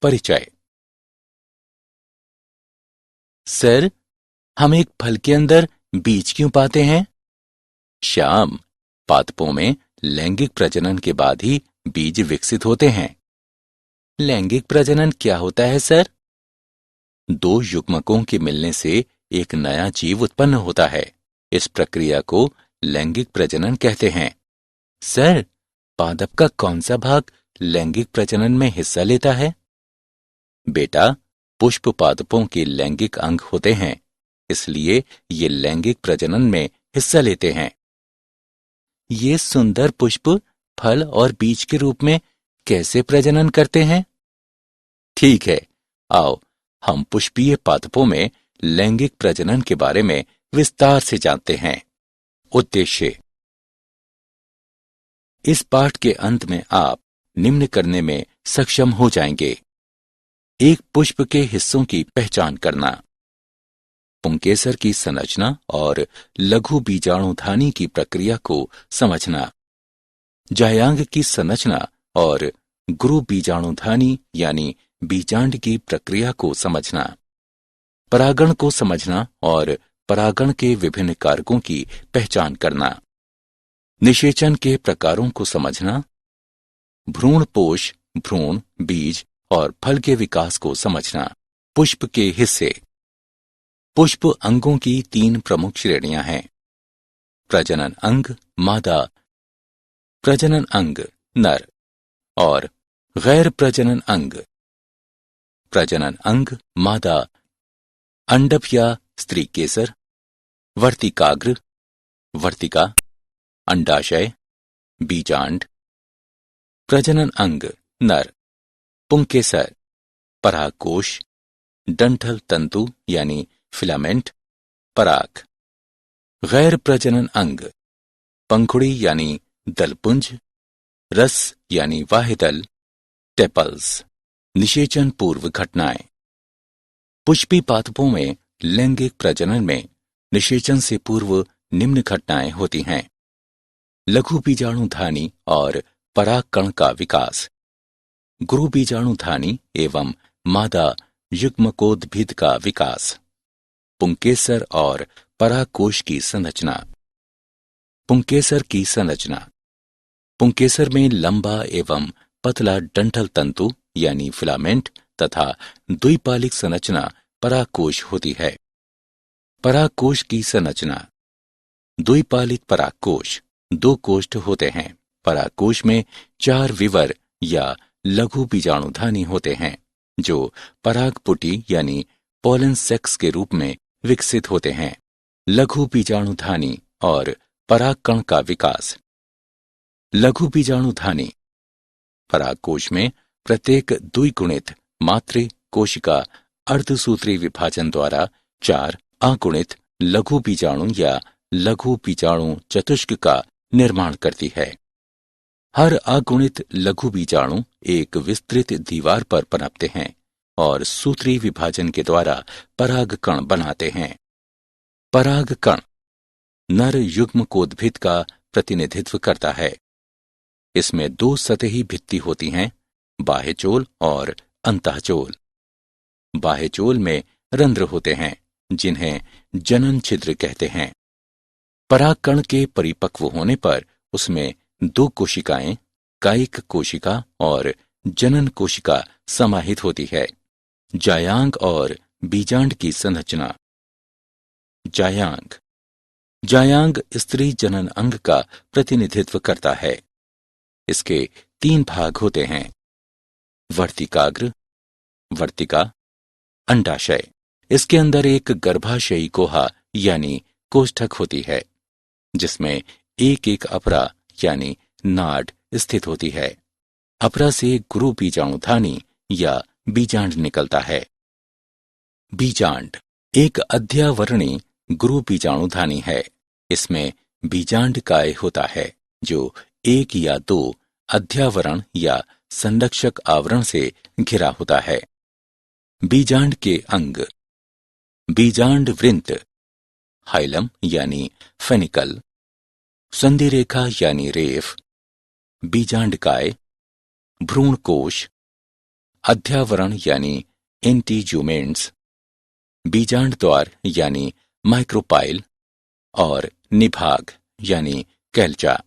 परिचय। सर, हम एक फल के अंदर बीज क्यों पाते हैं? श्याम, पादपों में लैंगिक प्रजनन के बाद ही बीज विकसित होते हैं। लैंगिक प्रजनन क्या होता है सर? दो युग्मकों के मिलने से एक नया जीव उत्पन्न होता है। इस प्रक्रिया को लैंगिक प्रजनन कहते हैं। सर, पादप का कौन सा भाग लैंगिक प्रजनन में हिस्सा लेता है? बेटा, पुष्प पादपों के लैंगिक अंग होते हैं, इसलिए ये लैंगिक प्रजनन में हिस्सा लेते हैं। ये सुंदर पुष्प फल और बीज के रूप में कैसे प्रजनन करते हैं? ठीक है, आओ हम पुष्पीय पादपों में लैंगिक प्रजनन के बारे में विस्तार से जानते हैं। उद्देश्य। इस पाठ के अंत में आप निम्न करने में सक्षम हो जाएंगे। एक पुष्प के हिस्सों की पहचान करना, पुंकेसर की संरचना और लघु बीजाणुधानी की प्रक्रिया को समझना, जायांग की संरचना और गुरु बीजाणुधानी यानी बीजांड की प्रक्रिया को समझना, परागण को समझना और परागण के विभिन्न कारकों की पहचान करना, निषेचन के प्रकारों को समझना, भ्रूणपोष, भ्रूण, बीज और फल के विकास को समझना। पुष्प के हिस्से। पुष्प अंगों की 3 प्रमुख श्रेणियां हैं। प्रजनन अंग मादा, प्रजनन अंग नर और गैर प्रजनन अंग। प्रजनन अंग मादा अंडप या स्त्री केसर, वर्तिकाग्र, वर्तिका, अंडाशय, बीजांड। प्रजनन अंग नर पुंकेसर, परागकोश, डंठल तंतु यानी फिलामेंट, पराग। गैर प्रजनन अंग पंखुड़ी यानी दलपुंज, रस यानी वाहिदल, टेपल्स। निषेचन पूर्व घटनाएं। पुष्पी पादपों में लैंगिक प्रजनन में निषेचन से पूर्व निम्न घटनाएं होती हैं। लघु बीजाणुधानी और परागकण का विकास, गुरु बीजाणुधानी एवं मादा युग्मकोद्भिद का विकास, पुंकेसर और परागकोश की संरचना। पुंकेसर की संरचना। पुंकेसर में लंबा एवं पतला डंठल तंतु यानी फिलामेंट तथा द्विपालिक संरचना परागकोश होती है। परागकोश की संरचना। द्विपालिक परागकोश 2 कोष्ठ होते हैं। परागकोश में 4 विवर या लघु बीजाणुधानी होते हैं जो परागपुटी यानी पोलन सेक्स के रूप में विकसित होते हैं। लघु बीजाणुधानी और परागकण का विकास। लघु बीजाणुधानी। परागकोश में प्रत्येक द्विगुणित मातृ कोशिका अर्धसूत्री विभाजन द्वारा 4 अगुणित लघु बीजाणु या लघु बीजाणु चतुष्क का निर्माण करती है। हर अगुणित लघु बीजाणु एक विस्तृत दीवार पर पनपते हैं और सूत्री विभाजन के द्वारा परागकण बनाते हैं। परागकण नर युग्मकोद्भिद का प्रतिनिधित्व करता है। इसमें 2 सतही भित्ति होती हैं, बाह्यचोल और अंतःचोल। बाह्यचोल में रंध्र होते हैं जिन्हें जनन छिद्र कहते हैं। परागकण के परिपक्व होने पर उसमें 2 कोशिकाएं, कायिक कोशिका और जनन कोशिका समाहित होती है। जायांग और बीजांड की संरचना। जायांग। जायांग स्त्री जनन अंग का प्रतिनिधित्व करता है। इसके 3 भाग होते हैं, वर्तिकाग्र, वर्तिका, अंडाशय। इसके अंदर एक गर्भाशयी कोहा यानी कोष्ठक होती है जिसमें एक अपरा यानी नाड स्थित होती है। अपरा से गुरु बीजाणुधानी या बीजांड निकलता है। बीजांड एक अध्यावरणी गुरु बीजाणुधानी है। इसमें बीजांड काय होता है जो 1 या 2 अध्यावरण या संरक्षक आवरण से घिरा होता है। बीजांड के अंग। बीजांड वृंत, हाइलम यानी फेनिकल, संधि रेखा यानी रेफ, बीजांडकाय, भ्रूणकोश, अध्यावरण यानी एंटीज्यूमेंट्स, बीजांड द्वार यानी माइक्रोपाइल और निभाग यानी कैल्चा।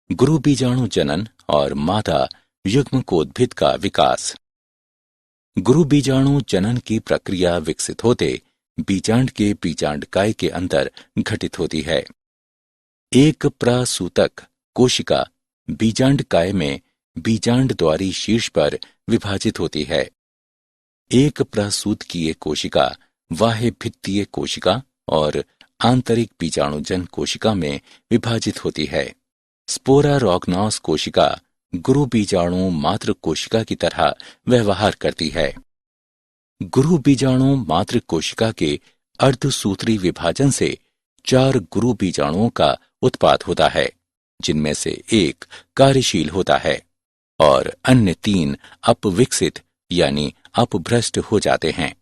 गुरु बीजाणु जनन और मादा युग्मकोद्भिद का विकास। गुरु बीजाणु जनन की प्रक्रिया विकसित होते बीजांड के बीजांडकाय के अंदर घटित होती है। एक प्रसूतक कोशिका बीजांडकाय में बीजांड द्वारी शीर्ष पर विभाजित होती है। एक प्रसूतकीय कोशिका बाह्य भित्तीय कोशिका और आंतरिक बीजाणुजन कोशिका में विभाजित होती है। स्पोरारॉग्नोस कोशिका गुरु बीजाणु मातृ कोशिका की तरह व्यवहार करती है। गुरु बीजाणु मातृ कोशिका के अर्धसूत्री विभाजन से 4 गुरु बीजाणुओं का उत्पाद होता है, जिनमें से एक कार्यशील होता है और अन्य 3 अपविकसित यानी अपभ्रष्ट हो जाते हैं।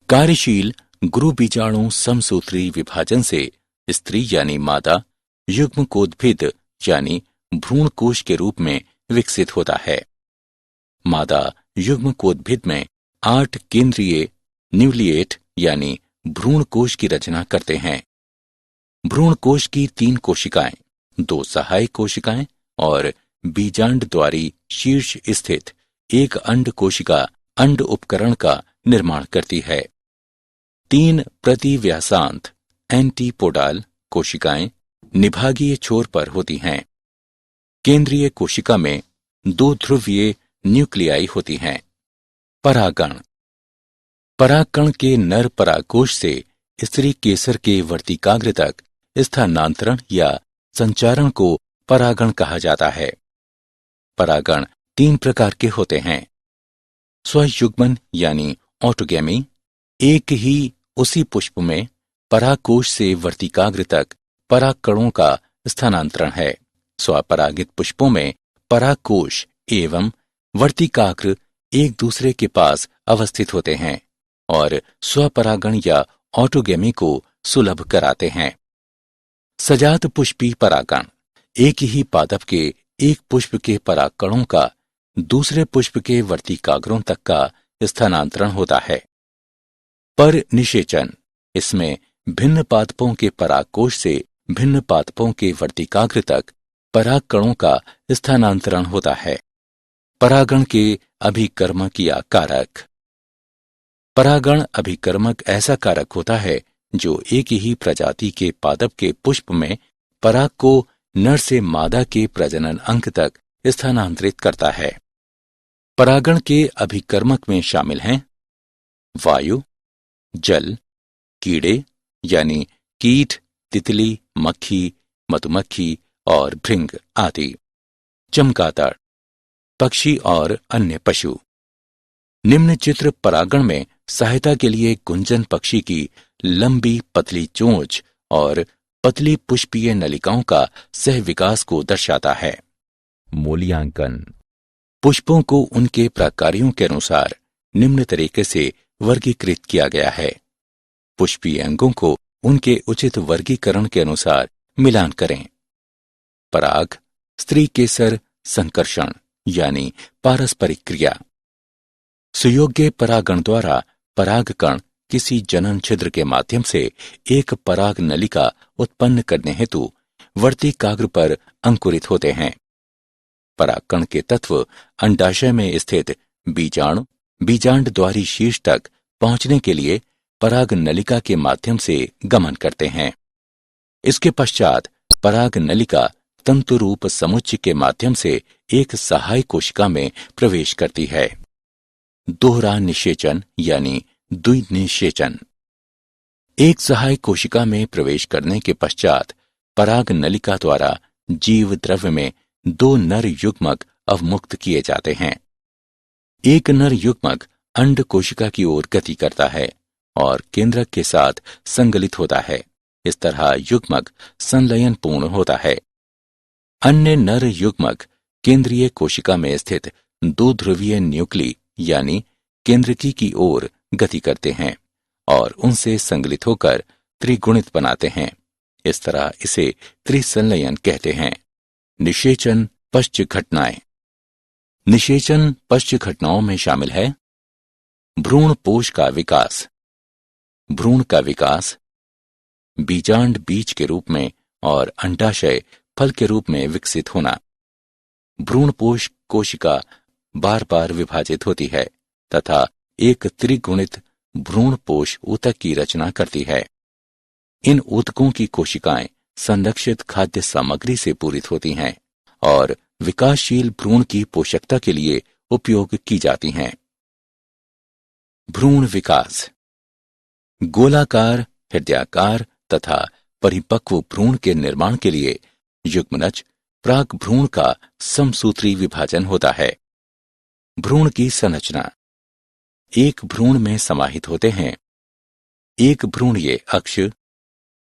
कार्यशील गुरु बीजाणु समसूत्री विभाजन से स्त्री यानी मादा युग्मकोद्भिद यानी भ्रूणकोश के रूप में विकसित होता है। मादा युग्मकोद्भिद में 8 केंद्रीय न्यूक्लिएट यानी भ्रूणकोश की रचना करते हैं। भ्रूणकोश की 3 कोशिकाएं, 2 सहायक कोशिकाएं और बीजांड द्वारी शीर्ष स्थित एक अंड कोशिका अंड उपकरण का निर्माण करती है। 3 प्रतिव्यासांत एंटीपोडाल कोशिकाएं निभागीय छोर पर होती हैं। केंद्रीय कोशिका में 2 ध्रुवीय न्यूक्लियाई होती हैं। परागण। परागकण के नर परागकोश से स्त्री केसर के वर्तिकाग्र तक स्थानांतरण या संचारण को परागण कहा जाता है। परागण 3 प्रकार के होते हैं। स्वयुग्मन यानी ऑटोगैमी, एक ही उसी पुष्प में परागकोश से वर्तिकाग्र तक परागकणों का स्थानांतरण है। स्वपरागित पुष्पों में परागकोश एवं वर्तिकाग्र एक दूसरे के पास अवस्थित होते हैं और स्वपरागण या ऑटोगैमी को सुलभ कराते हैं। सजात पुष्पी परागण। एक ही पादप के एक पुष्प के परागकणों का दूसरे पुष्प के वर्तिकाग्रों तक का स्थानांतरण होता है। पर निषेचन। इसमें भिन्न पादपों के परागकोश से भिन्न पादपों के वर्तिकाग्र तक परागकणों का स्थानांतरण होता है। परागण के अभिकर्मक या कारक। परागण अभिकर्मक ऐसा कारक होता है जो एक ही प्रजाति के पादप के पुष्प में पराग को नर से मादा के प्रजनन अंग तक स्थानांतरित करता है। परागण के अभिकर्मक में शामिल हैं वायु, जल, कीड़े यानी कीट, तितली, मक्खी, मधुमक्खी और भृंग आदि, चमगादड़, पक्षी और अन्य पशु। निम्न चित्र परागण में सहायता के लिए गुंजन पक्षी की लंबी पतली चोंच और पतली पुष्पीय नलिकाओं का सह विकास को दर्शाता है। मूल्यांकन। पुष्पों को उनके प्रकारों के अनुसार निम्न तरीके से वर्गीकृत किया गया है। पुष्पीय अंगों को उनके उचित वर्गीकरण के अनुसार मिलान करें। पराग, स्त्री केसर संकर्षण यानी पारस्परिक क्रिया। सुयोग्य परागण द्वारा परागकण किसी जनन छिद्र के माध्यम से एक पराग नलिका उत्पन्न करने हेतु वर्तिकाग्र पर अंकुरित होते हैं। परागकण के तत्व अंडाशय में स्थित बीजाणु बीजांड द्वारी शीर्ष तक पहुंचने के लिए पराग नलिका के माध्यम से गमन करते हैं। इसके पश्चात पराग नलिका तंतुरूप समुच्चय के माध्यम से एक सहायक कोशिका में प्रवेश करती है। दोहरा निषेचन यानी द्विनिषेचन। एक सहायक कोशिका में प्रवेश करने के पश्चात पराग नलिका द्वारा जीव द्रव्य में 2 नर युग्मक अवमुक्त किए जाते हैं। एक नर युग्मक अंड कोशिका की ओर गति करता है और केंद्रक के साथ संगलित होता है। इस तरह युग्मक संलयन पूर्ण होता है। अन्य नर युग्मक केंद्रीय कोशिका में स्थित 2 ध्रुवीय न्यूक्ली यानी केंद्रकी की ओर गति करते हैं और उनसे संगलित होकर त्रिगुणित बनाते हैं। इस तरह इसे त्रिसंलयन कहते हैं। निषेचन पश्च घटनाएं। निषेचन पश्च घटनाओं में शामिल है भ्रूण पोष का विकास, भ्रूण का विकास, बीजांड बीज के रूप में और अंडाशय फल के रूप में विकसित होना। भ्रूणपोष कोशिका बार बार विभाजित होती है तथा एक त्रिगुणित भ्रूणपोष ऊतक की रचना करती है। इन ऊतकों की कोशिकाएं संरक्षित खाद्य सामग्री से पूरित होती हैं और विकासशील भ्रूण की पोषकता के लिए उपयोग की जाती हैं। भ्रूण विकास, गोलाकार, हृदयाकार तथा परिपक्व भ्रूण के निर्माण के लिए युग्मनज प्राक भ्रूण का समसूत्री विभाजन होता है। भ्रूण की संरचना, एक भ्रूण में समाहित होते हैं एक भ्रूणीय अक्ष,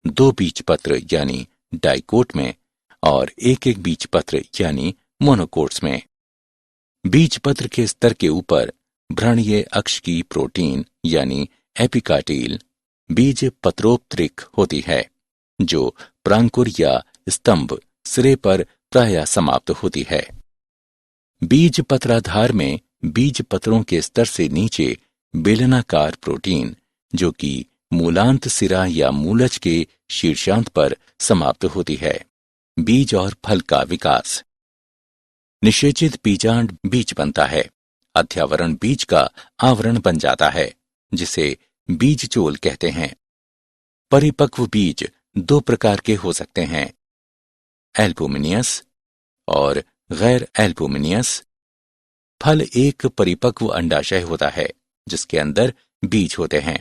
दो बीजपत्र यानी डाइकोट में और एक एक बीजपत्र यानी मोनोकोट्स में। बीजपत्र के स्तर के ऊपर भ्रूणीय अक्ष की प्रोटीन यानी एपिकाटील बीज पत्रोपत्रिक होती है जो प्रांकुर या स्तंभ सिरे पर प्रायः समाप्त होती है। बीज पत्राधार में बीज पत्रों के स्तर से नीचे बेलनाकार प्रोटीन जो कि मूलांत सिरा या मूलज के शीर्षांत पर समाप्त होती है। बीज और फल का विकास, निषेचित बीजांड बीज बनता है। अध्यावरण बीज का आवरण बन जाता है जिसे बीजचोल कहते हैं। परिपक्व बीज दो प्रकार के हो सकते हैं, एल्बुमिनियस और गैर एल्बुमिनियस। फल एक परिपक्व अंडाशय होता है जिसके अंदर बीज होते हैं।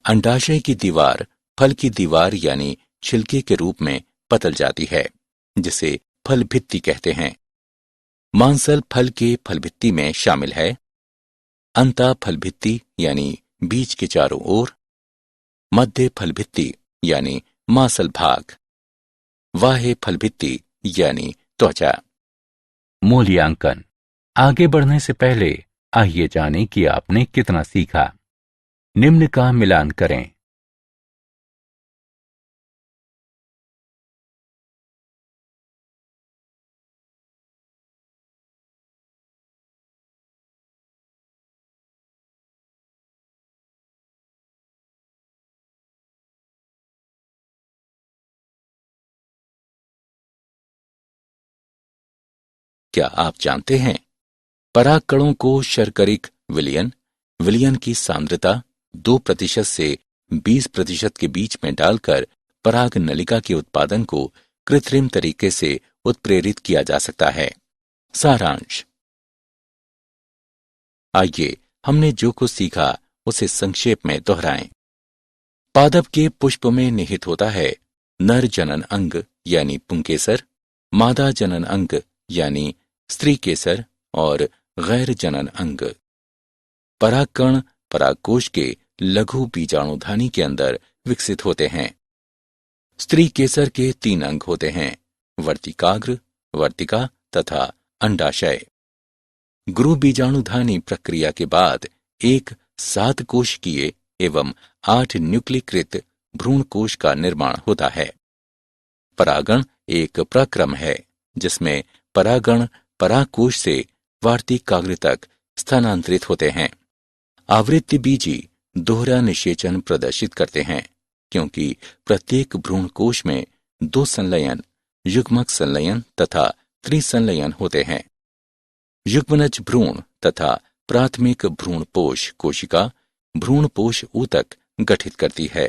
अंडाशय की दीवार फल की दीवार यानी छिलके के रूप में पतल जाती है जिसे फल भित्ति कहते हैं। मांसल फल के फल भित्ति में शामिल है अंता फल भित्ति यानी बीज के चारों ओर, मध्य फल भित्ति यानी मांसल भाग, बाह्य फल भित्ति यानी त्वचा। मूल्यांकन। आगे बढ़ने से पहले आइए जानें कि आपने कितना सीखा। निम्न का मिलान करें। क्या आप जानते हैं परागकणों को शर्करिक विलयन, विलयन की सांद्रता 2% से 20% के बीच में डालकर पराग नलिका के उत्पादन को कृत्रिम तरीके से उत्प्रेरित किया जा सकता है। सारांश, आइए हमने जो कुछ सीखा उसे संक्षेप में दोहराएं। पादप के पुष्प में निहित होता है नर जनन अंग यानी पुंकेसर, मादा जनन अंग यानी स्त्री केसर और गैर जनन अंग। परागकण परागकोश के लघु बीजाणुधानी के अंदर विकसित होते हैं। स्त्री केसर के 3 अंग होते हैं, वर्तिकाग्र, वर्तिका तथा अंडाशय। गुरु बीजाणुधानी प्रक्रिया के बाद एक 7 कोशिकीय एवं 8 न्यूक्लीकृत भ्रूण कोश का निर्माण होता है। परागण एक प्रक्रम है जिसमें परागण परागकोश से वार्तिकाग्र तक स्थानांतरित होते हैं। आवृत्ति बीजी दोहरा निषेचन प्रदर्शित करते हैं क्योंकि प्रत्येक भ्रूण कोश में 2 संलयन, युग्मक संलयन तथा त्रिसंलयन होते हैं। युग्मनज भ्रूण तथा प्राथमिक भ्रूणपोष कोशिका भ्रूणपोष ऊतक गठित करती है।